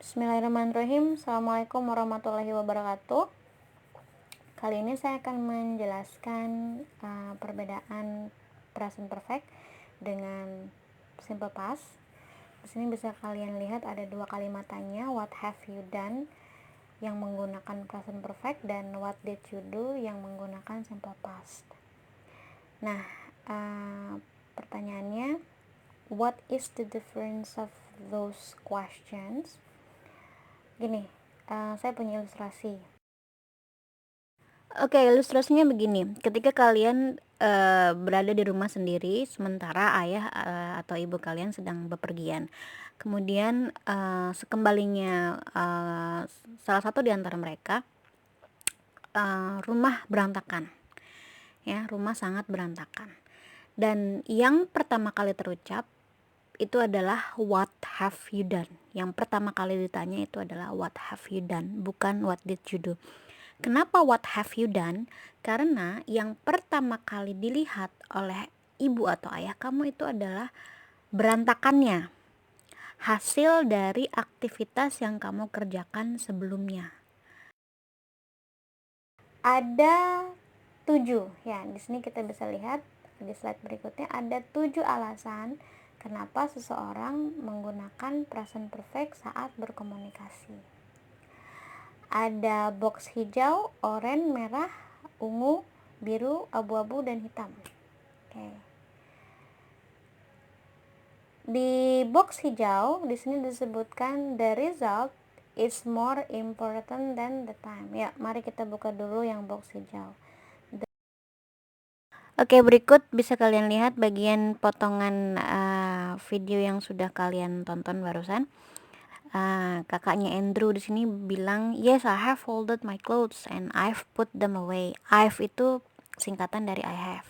Bismillahirrahmanirrahim. Assalamualaikum warahmatullahi wabarakatuh. Kali ini saya akan menjelaskan perbedaan present perfect dengan simple past. Di sini bisa kalian lihat ada dua kalimat tanya, what have you done yang menggunakan present perfect dan what did you do yang menggunakan simple past. Nah, pertanyaannya, what is the difference of those questions? Gini, saya punya ilustrasi. Oke, ilustrasinya begini. Ketika kalian berada di rumah sendiri, sementara ayah atau ibu kalian sedang bepergian. Kemudian sekembalinya salah satu di antara mereka, rumah berantakan. Ya, rumah sangat berantakan. Dan yang pertama kali terucap itu adalah what have you done. Yang pertama kali ditanya itu adalah what have you done, bukan what did you do. Kenapa what have you done? Karena yang pertama kali dilihat oleh ibu atau ayah kamu itu adalah berantakannya, hasil dari aktivitas yang kamu kerjakan sebelumnya. Ada 7 ya, di sini kita bisa lihat di slide berikutnya ada 7 alasan kenapa seseorang menggunakan present perfect saat berkomunikasi. Ada box hijau, oranye, merah, ungu, biru, abu-abu, dan hitam. Oke. Di box hijau di sini disebutkan the result is more important than the time. Ya, mari kita buka dulu yang box hijau. Oke, berikut bisa kalian lihat bagian potongan video yang sudah kalian tonton barusan. Kakaknya Andrew di sini bilang, yes, I have folded my clothes and I've put them away. I've itu singkatan dari I have.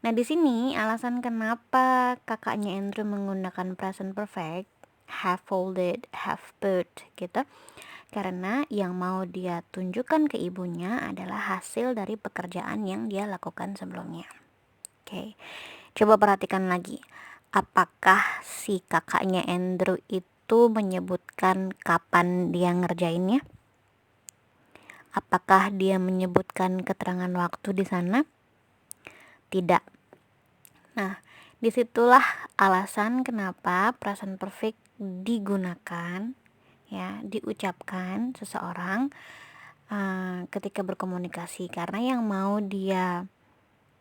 Nah, di sini alasan kenapa kakaknya Andrew menggunakan present perfect, have folded, have put gitu, karena yang mau dia tunjukkan ke ibunya adalah hasil dari pekerjaan yang dia lakukan sebelumnya. Oke, coba perhatikan lagi. Apakah si kakaknya Andrew itu menyebutkan kapan dia ngerjainnya? Apakah dia menyebutkan keterangan waktu di sana? Tidak. Nah, disitulah alasan kenapa present perfect digunakan, ya, diucapkan seseorang ketika berkomunikasi, karena yang mau dia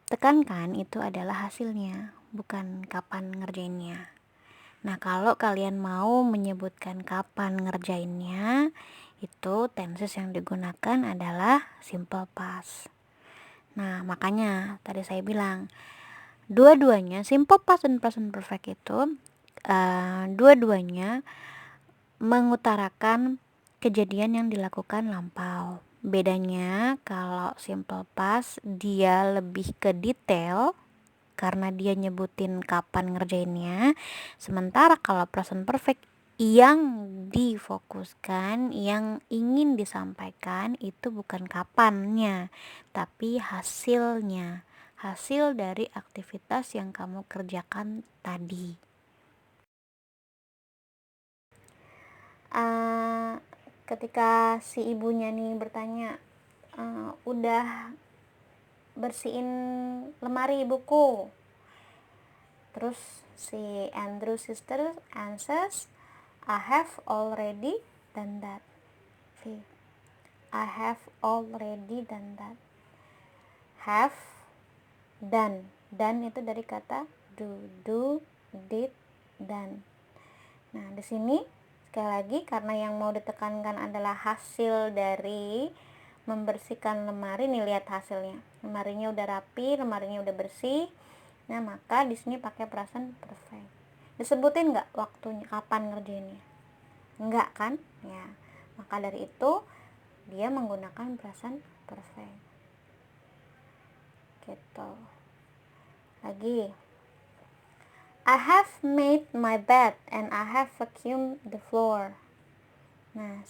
tekankan itu adalah hasilnya, bukan kapan ngerjainnya. Nah, kalau kalian mau menyebutkan kapan ngerjainnya, itu tenses yang digunakan adalah simple past. Nah, makanya tadi saya bilang, dua-duanya simple past dan present perfect itu dua-duanya mengutarakan kejadian yang dilakukan lampau. Bedanya kalau simple past dia lebih ke detail karena dia nyebutin kapan ngerjainnya, sementara kalau present perfect yang difokuskan, yang ingin disampaikan itu bukan kapannya, tapi hasilnya, hasil dari aktivitas yang kamu kerjakan tadi. Ketika si ibunya nih bertanya, udah bersihin lemari ibuku, terus si Andrew sister answers, I have already done that. See, I have already done that. Have, done. Done itu dari kata do, did, done. Nah, di sini sekali lagi karena yang mau ditekankan adalah hasil dari membersihkan lemari. Nih, lihat hasilnya. Lemarinya udah rapi, lemarinya udah bersih. Nah, maka di sini pakai present perfect. Disebutin nggak waktunya, kapan ngerjainnya? Enggak kan? Ya. Maka dari itu dia menggunakan present perfect. Gitu. Lagi. I have made my bed and I have vacuumed the floor. Nah,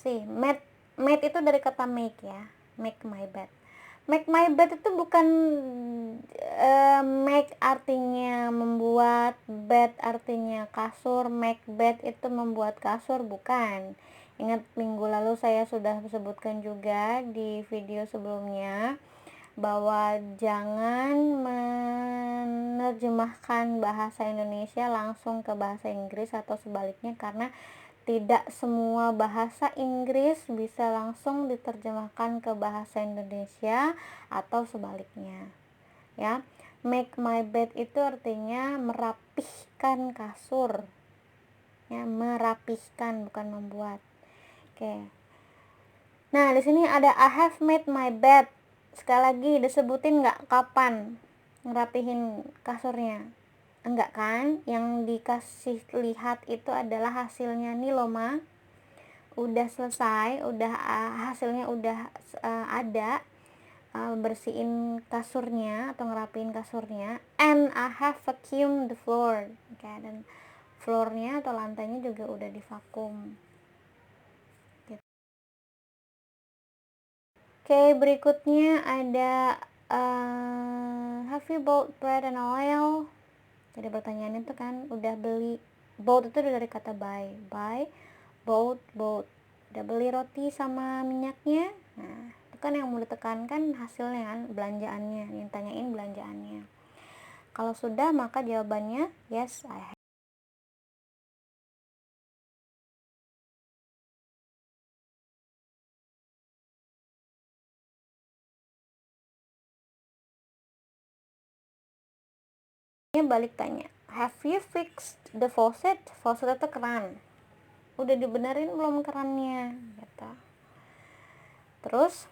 made itu dari kata make ya. Make my bed. Make my bed itu bukan make artinya membuat, bed artinya kasur. Make bed itu membuat kasur, bukan. Ingat minggu lalu saya sudah sebutkan juga di video sebelumnya bahwa jangan menerjemahkan bahasa Indonesia langsung ke bahasa Inggris atau sebaliknya, karena tidak semua bahasa Inggris bisa langsung diterjemahkan ke bahasa Indonesia atau sebaliknya. Ya, make my bed itu artinya merapihkan kasur. Ya, merapihkan, bukan membuat. Oke. Nah, di sini ada I have made my bed. Sekali lagi disebutin nggak kapan ngerapihin kasurnya? Enggak kan? Yang dikasih lihat itu adalah hasilnya nih loh, Ma. Udah selesai, udah hasilnya udah ada, bersihin kasurnya atau ngerapiin kasurnya, and I have vacuumed the floor. Oke, dan floornya atau lantainya juga udah divakum. Oke, berikutnya ada have you bought bread and oil? Jadi pertanyaannya itu kan udah beli, bought itu dari kata buy, bought. Udah beli roti sama minyaknya. Nah, itu kan yang mau ditekankan hasilnya kan, belanjaannya, yang tanyain belanjaannya. Kalau sudah, maka jawabannya yes, I have. Balik tanya, have you fixed the faucet? Faucet itu keran. Udah dibenerin belum kerannya? Gitu. Terus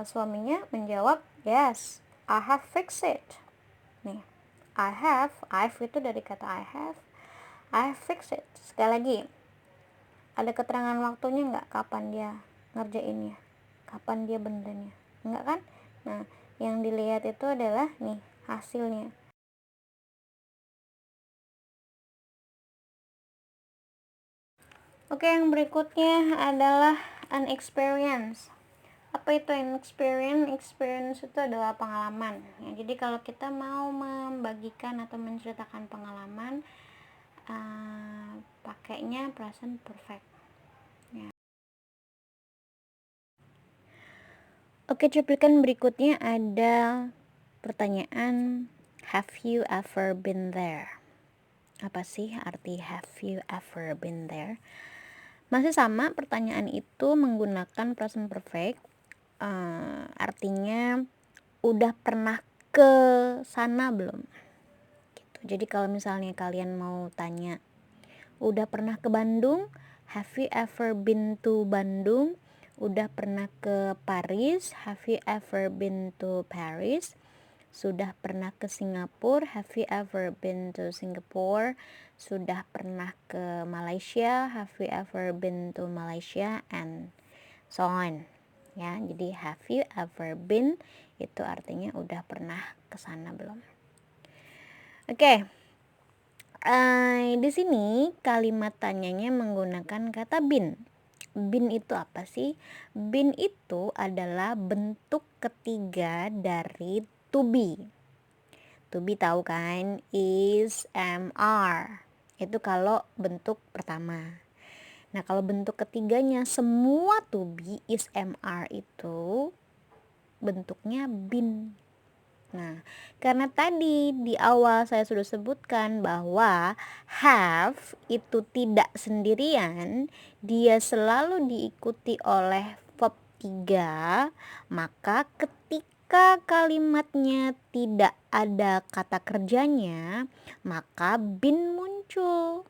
suaminya menjawab, yes, I have fixed it. Nih, I've itu dari kata I have fixed it. Sekali lagi, ada keterangan waktunya nggak, kapan dia ngerjainnya, kapan dia benerinnya? Enggak kan? Nah, yang dilihat itu adalah nih hasilnya. Oke, yang berikutnya adalah an experience. Apa itu an experience? Experience itu adalah pengalaman. Ya, jadi kalau kita mau membagikan atau menceritakan pengalaman, pakainya present perfect. Ya. Oke, cuplikan berikutnya ada pertanyaan, have you ever been there? Apa sih arti have you ever been there? Masih sama, pertanyaan itu menggunakan present perfect. Artinya udah pernah ke sana belum? Gitu. Jadi kalau misalnya kalian mau tanya, udah pernah ke Bandung? Have you ever been to Bandung? Udah pernah ke Paris? Have you ever been to Paris? Sudah pernah ke Singapura? Have you ever been to Singapore? Sudah pernah ke Malaysia? Have you ever been to Malaysia? And so on. Ya, jadi have you ever been itu artinya udah pernah ke sana belum? Oke. Di sini kalimat tanyanya menggunakan kata been. Been itu apa sih? Been itu adalah bentuk ketiga dari to be. To be tahu kan? Is, am, are. Itu kalau bentuk pertama. Nah, kalau bentuk ketiganya semua to be, is, am, are itu bentuknya been. Nah, karena tadi di awal saya sudah sebutkan bahwa have itu tidak sendirian, dia selalu diikuti oleh verb 3, maka ketika kalimatnya tidak ada kata kerjanya, maka been muncul.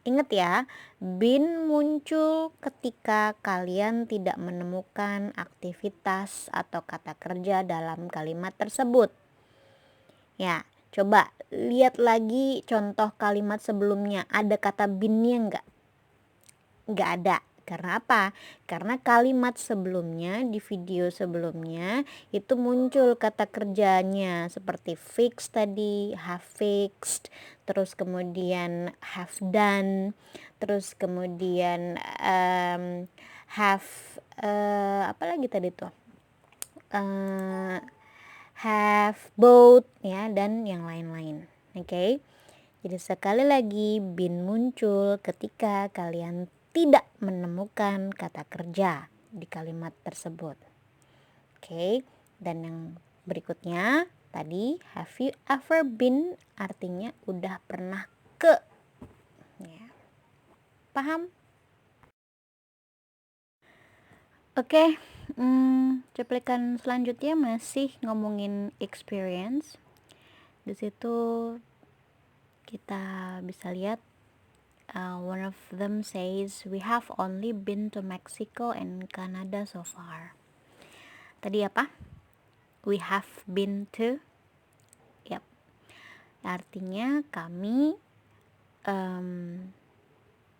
Ingat ya, been muncul ketika kalian tidak menemukan aktivitas atau kata kerja dalam kalimat tersebut. Ya, coba lihat lagi contoh kalimat sebelumnya, ada kata been-nya enggak? Enggak ada. Karena apa? Karena kalimat sebelumnya, di video sebelumnya itu muncul kata kerjanya seperti fix tadi, have fixed, terus kemudian have done, terus kemudian have apa lagi tadi tuh? have, both, ya, dan yang lain-lain. Oke. Jadi sekali lagi, been muncul ketika kalian tidak menemukan kata kerja di kalimat tersebut. Oke. Dan yang berikutnya tadi, have you ever been artinya udah pernah ke. Ya. Paham? Oke. Cuplikan selanjutnya masih ngomongin experience. Di situ kita bisa lihat one of them says we have only been to Mexico and Canada so far. Tadi apa? We have been to. Yap. Artinya kami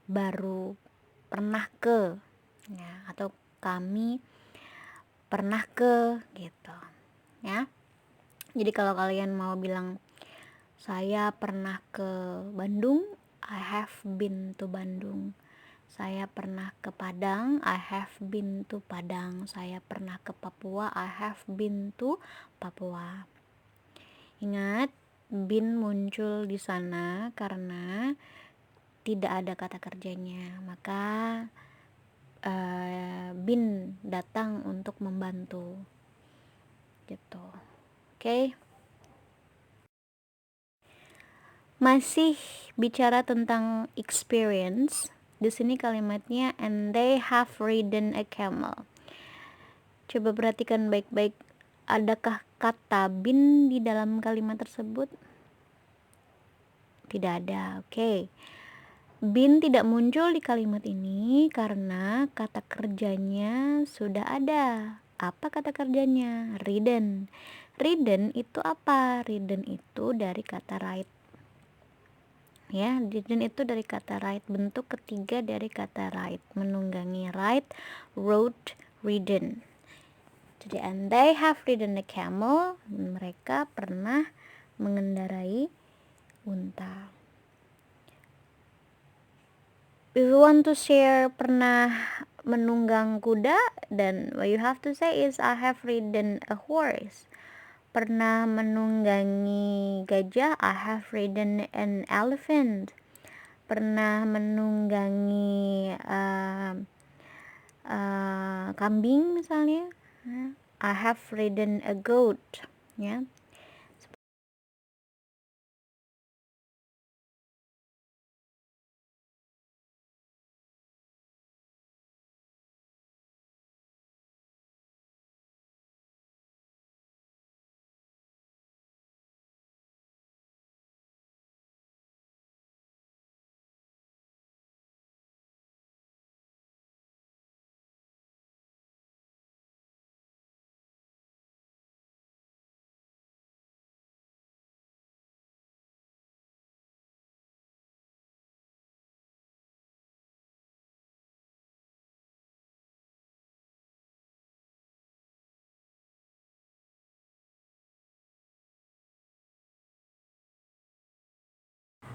baru pernah ke, ya, atau kami pernah ke gitu, ya. Jadi kalau kalian mau bilang saya pernah ke Bandung, I have been to Bandung. Saya pernah ke Padang, I have been to Padang. Saya pernah ke Papua, I have been to Papua. Ingat, been muncul di sana karena tidak ada kata kerjanya, maka been datang untuk membantu gitu. Oke. Masih bicara tentang experience. Di sini kalimatnya and they have ridden a camel. Coba perhatikan baik-baik, adakah kata been di dalam kalimat tersebut? Tidak ada. Oke. Been tidak muncul di kalimat ini karena kata kerjanya sudah ada. Apa kata kerjanya? Ridden. Ridden itu apa? Ridden itu dari kata ride. Ya, ridden itu dari kata ride. Bentuk ketiga dari kata ride. Menunggangi, ride, rode, ridden. Jadi, and they have ridden a camel. Mereka pernah mengendarai unta. If you want to share pernah menunggang kuda, then what you have to say is I have ridden a horse. Pernah menunggangi gajah, I have ridden an elephant. Pernah menunggangi kambing misalnya, I have ridden a goat, ya.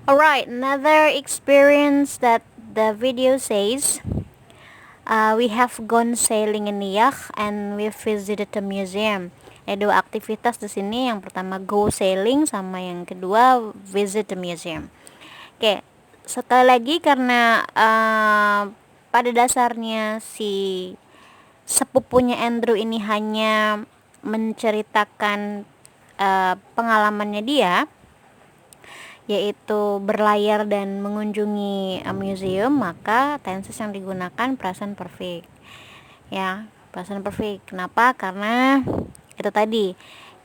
Alright, another experience that the video says, we have gone sailing in a yacht and we visited a museum. Dua aktivitas di sini, yang pertama go sailing, sama yang kedua visit the museum. Oke, sekali lagi karena pada dasarnya si sepupunya Andrew ini hanya menceritakan pengalamannya dia, yaitu berlayar dan mengunjungi museum, maka tenses yang digunakan present perfect. Ya, present perfect. Kenapa? Karena itu tadi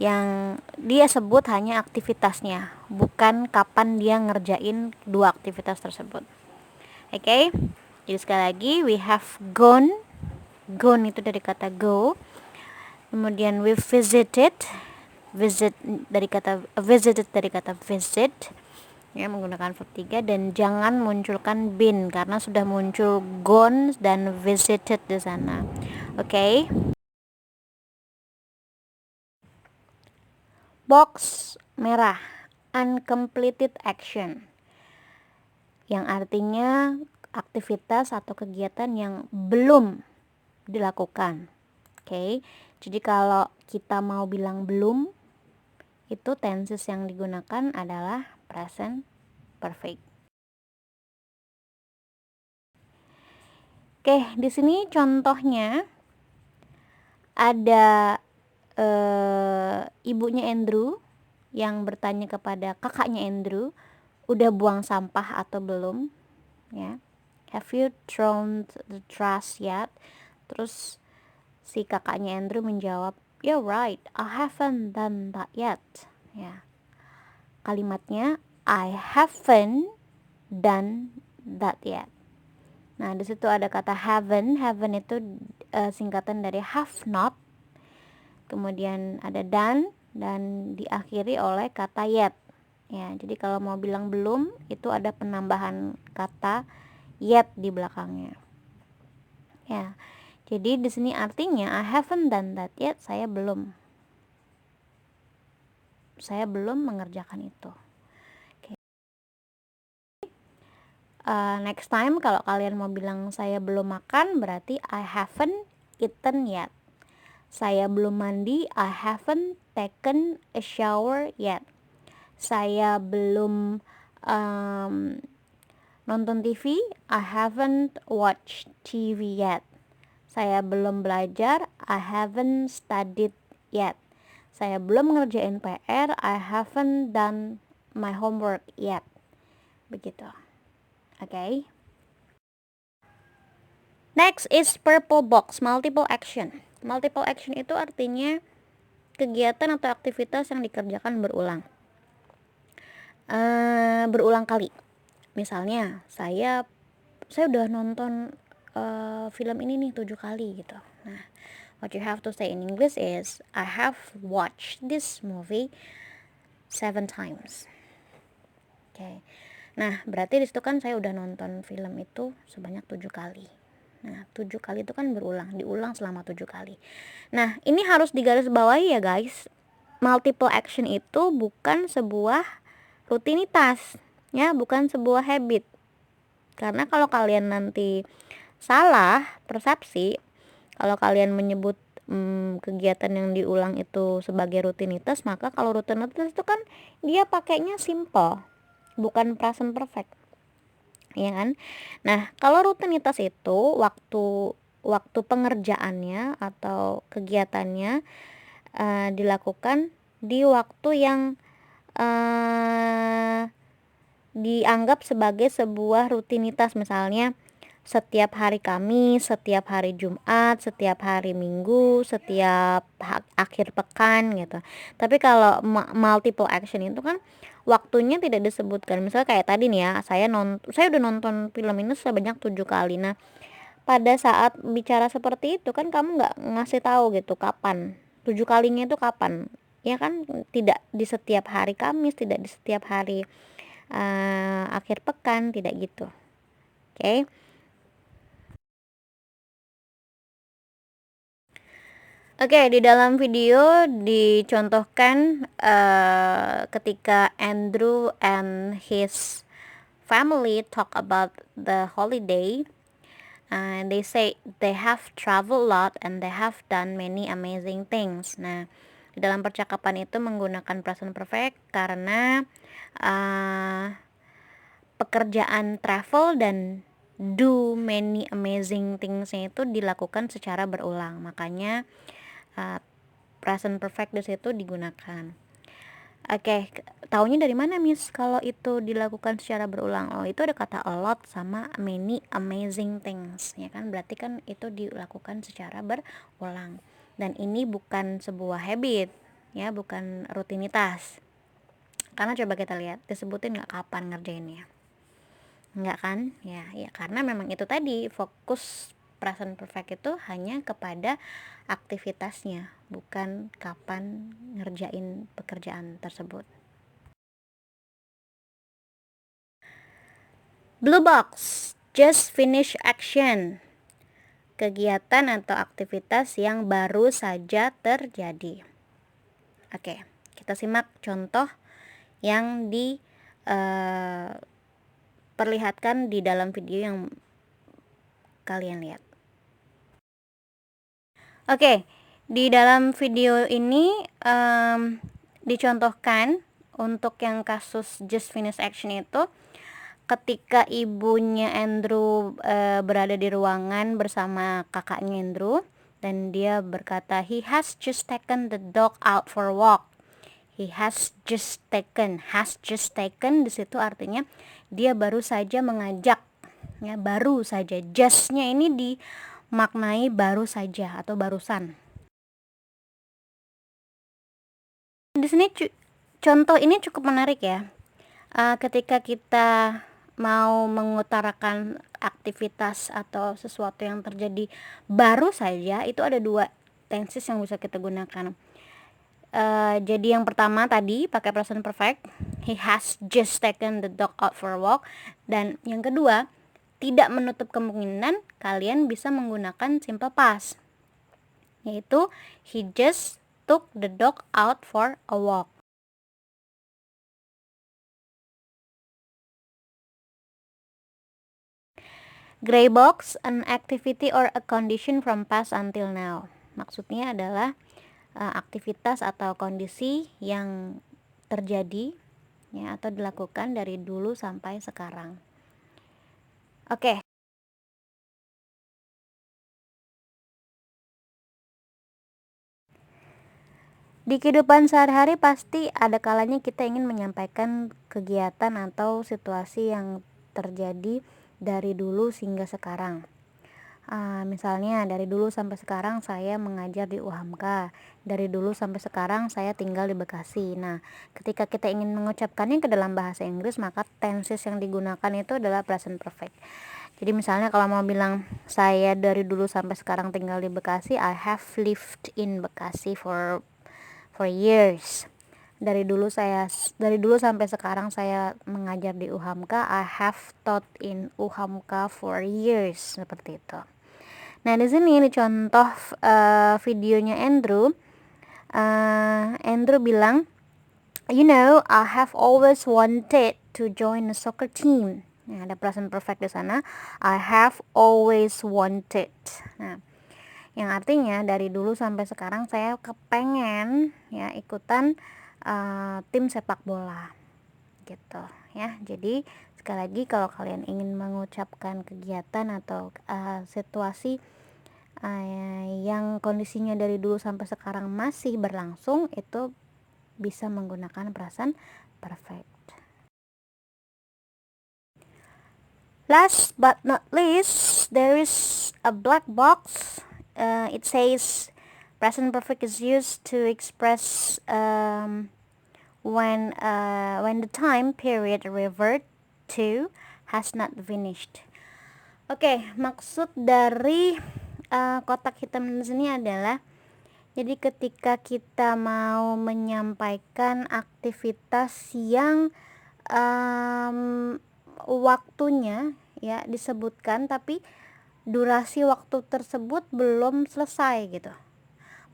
yang dia sebut hanya aktivitasnya, bukan kapan dia ngerjain dua aktivitas tersebut. Oke? Jadi sekali lagi, we have gone. Gone itu dari kata go. Kemudian we visited. Visit dari kata visited dari kata visit. Ya, menggunakan verb 3, dan jangan munculkan been karena sudah muncul gone dan visited di sana. Oke. Box merah, uncompleted action, yang artinya aktivitas atau kegiatan yang belum dilakukan. Oke. Jadi kalau kita mau bilang belum, itu tenses yang digunakan adalah present perfect. Oke, di sini contohnya ada ibunya Andrew yang bertanya kepada kakaknya Andrew, udah buang sampah atau belum? Ya. Have you thrown the trash yet? Terus si kakaknya Andrew menjawab, "You're right, I haven't done that yet." Ya. Kalimatnya I haven't done that yet. Nah, di situ ada kata haven't. Haven't itu singkatan dari have not. Kemudian ada done dan diakhiri oleh kata yet. Ya, jadi kalau mau bilang belum itu ada penambahan kata yet di belakangnya. Ya. Jadi di sini artinya I haven't done that yet, saya belum mengerjakan itu. Next time kalau kalian mau bilang saya belum makan, berarti I haven't eaten yet. Saya belum mandi, I haven't taken a shower yet. Saya belum nonton TV, I haven't watched TV yet. Saya belum belajar, I haven't studied yet. Saya belum ngerjain PR, I haven't done my homework yet. Begitu. Okay. Next is purple box, multiple action. Multiple action itu artinya kegiatan atau aktivitas yang dikerjakan berulang. Berulang kali. Misalnya, saya udah nonton film ini nih 7 kali gitu. Nah, what you have to say in English is I have watched this movie 7 times. Oke. Okay. Nah, berarti di situ kan saya udah nonton film itu sebanyak 7 kali. Nah, 7 kali itu kan diulang selama 7 kali. Nah, ini harus digarisbawahi ya guys. Multiple action itu bukan sebuah rutinitas, ya, bukan sebuah habit. Karena kalau kalian nanti salah persepsi, kalau kalian menyebut kegiatan yang diulang itu sebagai rutinitas, maka kalau rutinitas itu kan dia pakainya simple, bukan present perfect, ya kan? Nah, kalau rutinitas itu waktu pengerjaannya atau kegiatannya dilakukan di waktu yang dianggap sebagai sebuah rutinitas, misalnya setiap hari Kamis, setiap hari Jumat, setiap hari Minggu, setiap akhir pekan gitu. Tapi kalau multiple action itu kan waktunya tidak disebutkan. Misalnya kayak tadi nih ya, saya udah nonton film ini sebanyak 7 kali. Nah, pada saat bicara seperti itu kan kamu nggak ngasih tahu gitu kapan 7 kalinya itu kapan, ya kan? Tidak di setiap hari Kamis, tidak di setiap hari akhir pekan, tidak gitu. Oke. Oke, di dalam video dicontohkan ketika Andrew and his family talk about the holiday. They say they have traveled a lot and they have done many amazing things. Nah, di dalam percakapan itu menggunakan present perfect karena pekerjaan travel dan do many amazing things-nya itu dilakukan secara berulang. Makanya present perfect di situ digunakan. Oke, taunya dari mana Miss kalau itu dilakukan secara berulang? Oh, itu ada kata a lot sama many amazing things, ya kan? Berarti kan itu dilakukan secara berulang. Dan ini bukan sebuah habit, ya, bukan rutinitas. Karena coba kita lihat, disebutin nggak kapan ngerjainnya? Nggak kan? Ya, karena memang itu tadi fokus present perfect itu hanya kepada aktivitasnya, bukan kapan ngerjain pekerjaan tersebut. Blue box, just finish action. Kegiatan atau aktivitas yang baru saja terjadi. Oke, kita simak contoh yang diperlihatkan di dalam video yang kalian lihat. Oke, di dalam video ini dicontohkan untuk yang kasus just finish action itu ketika ibunya Andrew berada di ruangan bersama kakaknya Andrew, dan dia berkata, he has just taken the dog out for a walk. He has just taken di situ artinya dia baru saja mengajak, ya, baru saja. Justnya ini dimaknai baru saja atau barusan. Di sini contoh ini cukup menarik ya. Ketika kita mau mengutarakan aktivitas atau sesuatu yang terjadi baru saja, itu ada dua tenses yang bisa kita gunakan. Jadi yang pertama tadi pakai present perfect, he has just taken the dog out for a walk. Dan yang kedua, tidak menutup kemungkinan kalian bisa menggunakan simple past, yaitu he just took the dog out for a walk. Gray box, an activity or a condition from past until now. Maksudnya adalah aktivitas atau kondisi yang terjadi, ya, atau dilakukan dari dulu sampai sekarang. Oke. Di kehidupan sehari-hari pasti ada kalanya kita ingin menyampaikan kegiatan atau situasi yang terjadi dari dulu hingga sekarang. Misalnya dari dulu sampai sekarang saya mengajar di UHAMKA, dari dulu sampai sekarang saya tinggal di Bekasi. Nah, ketika kita ingin mengucapkannya ke dalam bahasa Inggris, maka tenses yang digunakan itu adalah present perfect. Jadi misalnya kalau mau bilang saya dari dulu sampai sekarang tinggal di Bekasi, I have lived in Bekasi for years. Dari dulu sampai sekarang saya mengajar di UHAMKA, I have taught in UHAMKA for years, seperti itu. Nah, di sini contoh videonya Andrew. Andrew bilang, you know, I have always wanted to join a soccer team. Nah, ada present perfect di sana. I have always wanted. Nah, yang artinya dari dulu sampai sekarang saya kepengen, ya, ikutan tim sepak bola, gitu ya. Jadi sekali lagi kalau kalian ingin mengucapkan kegiatan atau situasi yang kondisinya dari dulu sampai sekarang masih berlangsung, itu bisa menggunakan present perfect. Last but not least, there is a black box. It says present perfect is used to express when the time period revert to has not finished. Oke, maksud dari kotak hitam di sini adalah, jadi ketika kita mau menyampaikan aktivitas yang waktunya, ya, disebutkan tapi durasi waktu tersebut belum selesai gitu.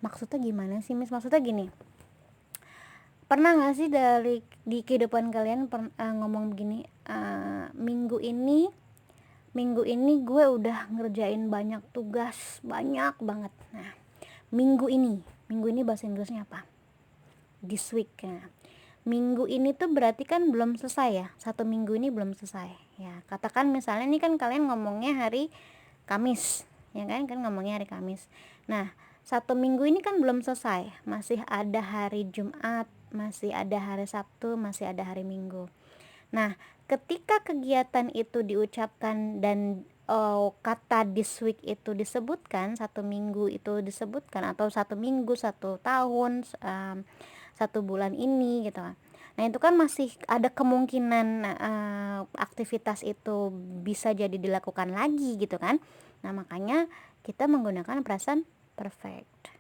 Maksudnya gimana sih, Miss? Maksudnya gini, pernah gak sih di kehidupan kalian ngomong begini, minggu ini gue udah ngerjain banyak tugas, banyak banget. Nah, minggu ini bahasa Inggrisnya apa? This week. Nah, minggu ini tuh berarti kan belum selesai ya, satu minggu ini belum selesai ya. Katakan misalnya ini kan kalian ngomongnya hari Kamis, ya kan ngomongnya hari Kamis. Nah, satu minggu ini kan belum selesai, masih ada hari Jumat, masih ada hari Sabtu, masih ada hari Minggu. Nah, ketika kegiatan itu diucapkan dan kata this week itu disebutkan, satu minggu itu disebutkan, atau satu minggu, satu tahun, satu bulan ini gitu. Nah, itu kan masih ada kemungkinan aktivitas itu bisa jadi dilakukan lagi gitu kan. Nah, makanya kita menggunakan present perfect.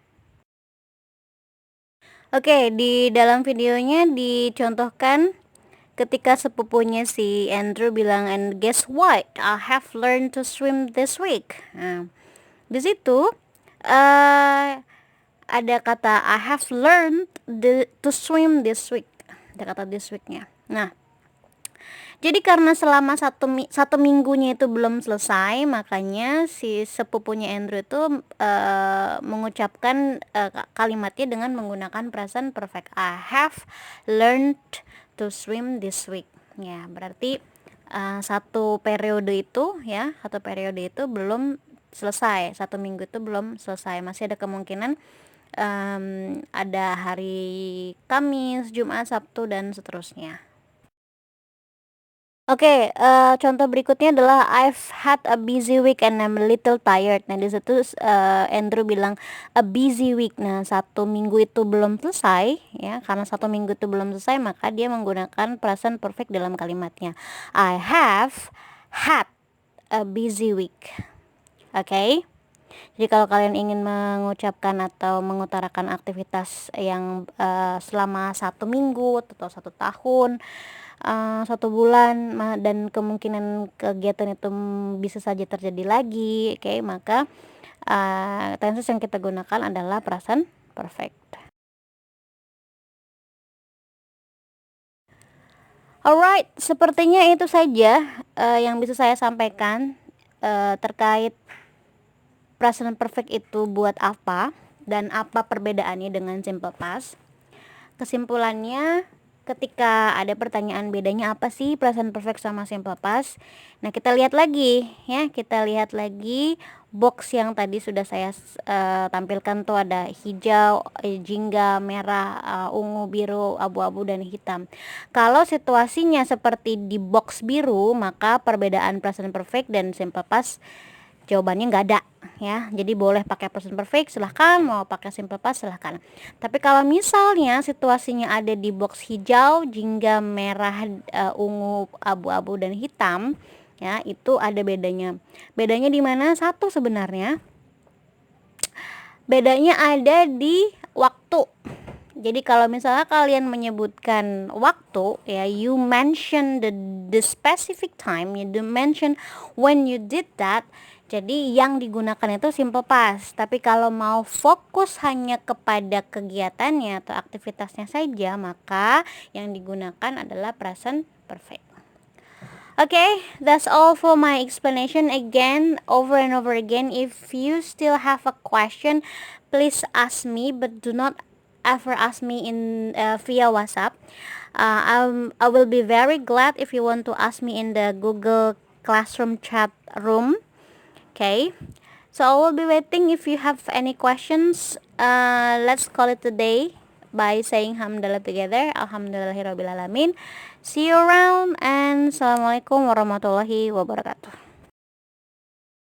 Oke, di dalam videonya dicontohkan ketika sepupunya si Andrew bilang, and guess what, I have learned to swim this week. Nah, di situ ada kata I have learned to swim this week. Ada kata this weeknya. Nah, Jadi karena selama satu minggunya itu belum selesai, makanya si sepupunya Andrew itu mengucapkan kalimatnya dengan menggunakan present perfect. I have learned to swim this week. Ya, berarti satu periode itu belum selesai, satu minggu itu belum selesai, masih ada kemungkinan ada hari Kamis, Jumat, Sabtu, dan seterusnya. Oke, contoh berikutnya adalah I've had a busy week and I'm a little tired. Nah, di situ Andrew bilang a busy week. Nah, satu minggu itu belum selesai, ya. Karena satu minggu itu belum selesai, maka dia menggunakan present perfect dalam kalimatnya. I have had a busy week. Oke. Jadi kalau kalian ingin mengucapkan atau mengutarakan aktivitas yang selama satu minggu atau satu tahun, satu bulan, dan kemungkinan kegiatan itu bisa saja terjadi lagi, oke, maka tenses yang kita gunakan adalah present perfect. Alright, sepertinya itu saja yang bisa saya sampaikan terkait present perfect itu buat apa dan apa perbedaannya dengan simple past. Kesimpulannya, ketika ada pertanyaan bedanya apa sih present perfect sama simple past, nah kita lihat lagi box yang tadi sudah saya tampilkan tuh ada hijau, jingga, merah, ungu, biru, abu-abu, dan hitam. Kalau situasinya seperti di box biru, maka perbedaan present perfect dan simple past jawabannya nggak ada, ya. Jadi boleh pakai present perfect silahkan, mau pakai simple past silahkan. Tapi kalau misalnya situasinya ada di box hijau, jingga, merah, ungu, abu-abu, dan hitam, ya, itu ada bedanya. Bedanya di mana? Satu, sebenarnya bedanya ada di waktu. Jadi kalau misalnya kalian menyebutkan waktu, ya, you mention the specific time, you mention when you did that, jadi yang digunakan itu simple past. Tapi kalau mau fokus hanya kepada kegiatannya atau aktivitasnya saja, maka yang digunakan adalah present perfect. Okay, that's all for my explanation. Again, over and over again, if you still have a question, please ask me, but do not ever ask me in via WhatsApp. I will be very glad if you want to ask me in the Google Classroom chat room. Okay, so I will be waiting. If you have any questions, let's call it today by saying hamdalah together. Alhamdulillahirabbil alamin. See you around, and assalamualaikum warahmatullahi wabarakatuh.